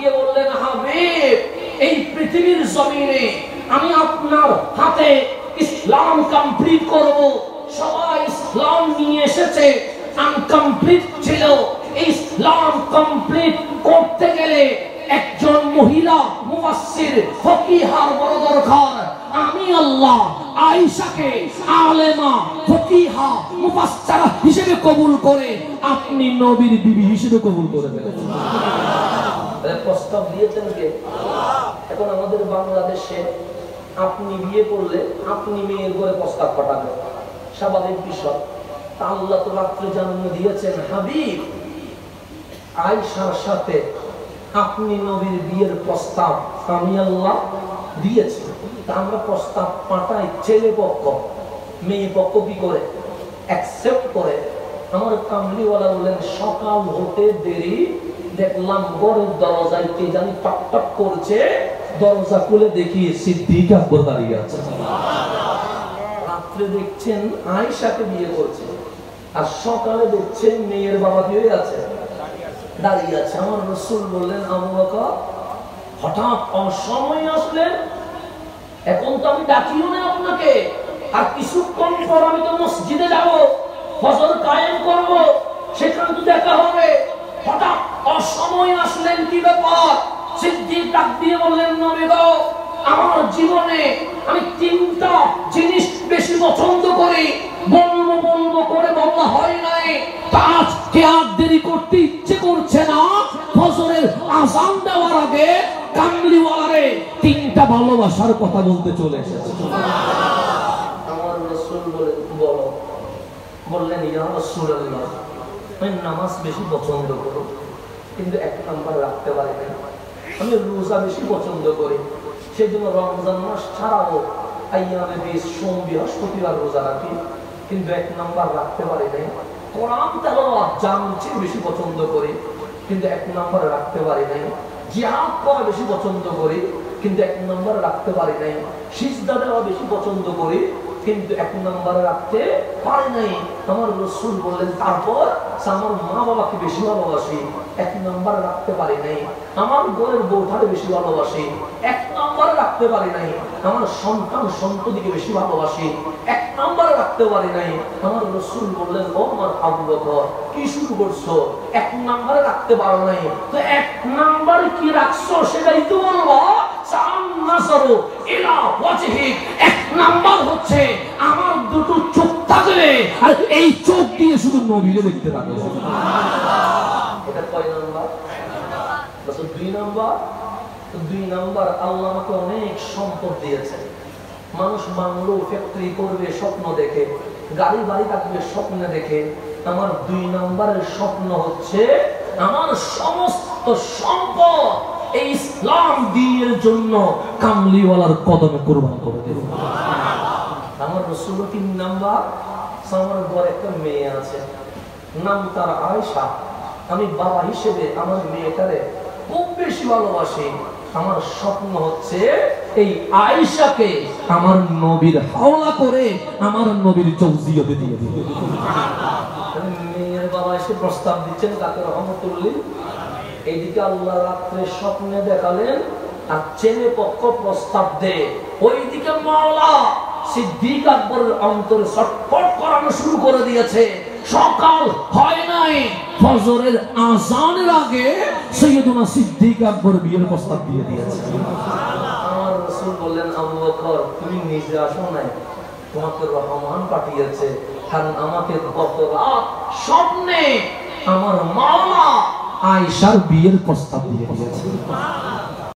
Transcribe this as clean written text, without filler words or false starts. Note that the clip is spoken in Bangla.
দিয়ে বললেন, হাবিব, এই পৃথিবীর জমিনে আমি আপনার হাতে ইসলাম কমপ্লিট করব। সবাই ইসলাম নিয়ে এসেছে, আনকমপ্লিট ছিল। ইসলাম কমপ্লিট করতে গেলে একজন মহিলা মুফাসসির ফকিহার বড় দরকার। আমি আল্লাহ আয়েশাকে আলেমা ফকিহা মুফাসসিরা হিসেবে কবুল করে আপনি নবীর বিবি হিসেবে কবুল করে দেন। সুবহানাল্লাহ। প্রস্তাব দিয়েছেন কে? আল্লাহ। এখন আমাদের বাংলাদেশে আপনি বিয়ে করলে আপনি মেয়ের ঘরে প্রস্তাব পাঠাবেন, স্বাভাবিক বিষয়। তা আল্লাহ তো রাত্রে জানিয়ে দিয়েছেন, হাবিব, আয়েশার সাথে আপনি নবীর বিয়ের প্রস্তাব আমি আল্লাহ দিয়েছি। তা আমরা প্রস্তাব পাঠাই, ছেলে পক্ষ মেয়ে পক্ষ কি করে অ্যাকসেপ্ট করে? আমার কামলিওয়ালা বলেন, সকাল হতে দেরি, দেখলাম ঘরের দরজায় কে জানি টক টক করছে। দরজা খুলে দেখি সিদ্দিক আকবর দাঁড়িয়ে আছে। রাত্রে দেখছেন আয়েশাকে বিয়ে করছে, আর সকালে দেখছেন মেয়ের বাবা কি হয়ে আছে, দাঁড়িয়ে আছে। আমার রাসূল বললেন, আবু বকর, হঠাৎ অসময়ে আসলেন, এখন তো আমি ডাকিও না আপনাকে, আর কিছুক্ষণ পর আমি তো মসজিদে যাব, ফজর কায়েম করব, সেখানে তো দেখা হবে। হঠাৎ অসময়ে আসলেন, কি ব্যাপার? সিদ্দিক ডাক দিয়ে বললেন, নবী গো, আমার জীবনে আমি তিনটা জিনিস বেশি পছন্দ করি, বলবো বলবো করে বলা হয় নাই, আজকে আর দেরি করতে ইচ্ছে করছে না। ফজরের আযান দেওয়ার আগে কামলিওয়ালারে তিনটা ভালোবাসার কথা বলতে চলে এসেছে। আমার রাসূল বলো বললেন, ইয়া রাসূলুল্লাহ, আমি নামাজ বেশি পছন্দ করি, কিন্তু এক নাম্বার রাখতে পারি না। আমি রোজা বেশি পছন্দ করি, সেজন্য রমজান মাস ছাড়াও আইয়ামে বিশ, সোম, বৃহস্পতিবার রোজা রাখি, কিন্তু এক নাম্বার রাখতে পারি নাই। কোরআন তেলাওয়াত জানছি বেশি পছন্দ করি, কিন্তু এক নাম্বার রাখতে পারি নাই। জিহাদ করা বেশি পছন্দ করি, কিন্তু এক নাম্বার রাখতে পারি নাই। সিজদা দেওয়া বেশি পছন্দ করি, কিন্তু এক নাম্বার রাখতে পারি নাই। আমার রাসূল বললেন, তারপর আমার মা বাবাকে বেশি ভালোবাসি, এক নাম্বার রাখতে পারি নাই। আমার ঘরের বউটাকে বেশি ভালোবাসি, এক নাম্বার রাখতে পারি নাই। আমার সন্তান সন্ততিকে বেশি ভালোবাসি, এক নাম্বার রাখতে পারি নাই। আমার রাসূল বললেন, ও আমার আবু বকর, কি শুরু করছো? এক নাম্বার রাখতে পারো নাই, তো এক নাম্বার কি রাখছো সেটাই তো বলবো। এক নাম্বার হচ্ছে আমার দুটো চোখ থাকলে, আর এই চোখ দিয়ে শুধু নবীকে দেখতে থাকবে। এটা কয় নাম্বার? দুই নাম্বার। দুই নাম্বার, আল্লাহ আমাকে অনেক সম্পদ দিয়েছে। মানুষ বাংলো ফ্যাক্টরি করবে স্বপ্ন দেখে, গাড়ি বাড়ি থাকবে স্বপ্নে দেখে। আমার দুই নাম্বারের স্বপ্ন হচ্ছে আমার সমস্ত সম্পদ এই ইসলাম দ্বীনের জন্য কামলিওয়ালার কদমে কুরবান করে দেব। আমার রাসূল তিন নাম্বার, আমার ঘরে একটা মেয়ে আছে, নাম তার আয়েশা। আমি বাবা হিসেবে আমার মেয়েটারে খুব বেশি ভালোবাসি। আমার স্বপ্ন হচ্ছে এই আয়েশাকে আমার নবীর হাওলা করে আমার নবীর জৌজিয়তে দিয়ে দিবে। মেয়ের বাবা এসে প্রস্তাব দিচ্ছেন, কাকে রহমতুল্লাহ। এইদিকে আল্লাহ রাত্রে স্বপ্নে দেখালেন, আর ছেলে পক্ষ প্রস্তাব দেয়। ওইদিকে মাওলা সিদ্দিক আকবরের অন্তরে ছটফট করানো শুরু করে দিয়েছে। সকাল হয় নাই, ফজরের আযানের আগে সাইয়েদুনা সিদ্দিক আকবর বিয়ের প্রস্তাব দিয়ে দিয়েছে। আমার রাসূল বললেন, আবু বকর, তুমি নিজে আসো নাই, তোমাকে রহমান পাঠিয়েছে। কারণ আমাকে গত রাত স্বপ্নে আমার মাওলা আয়েশার বিয়ের প্রস্তাব দিয়ে দিয়েছে।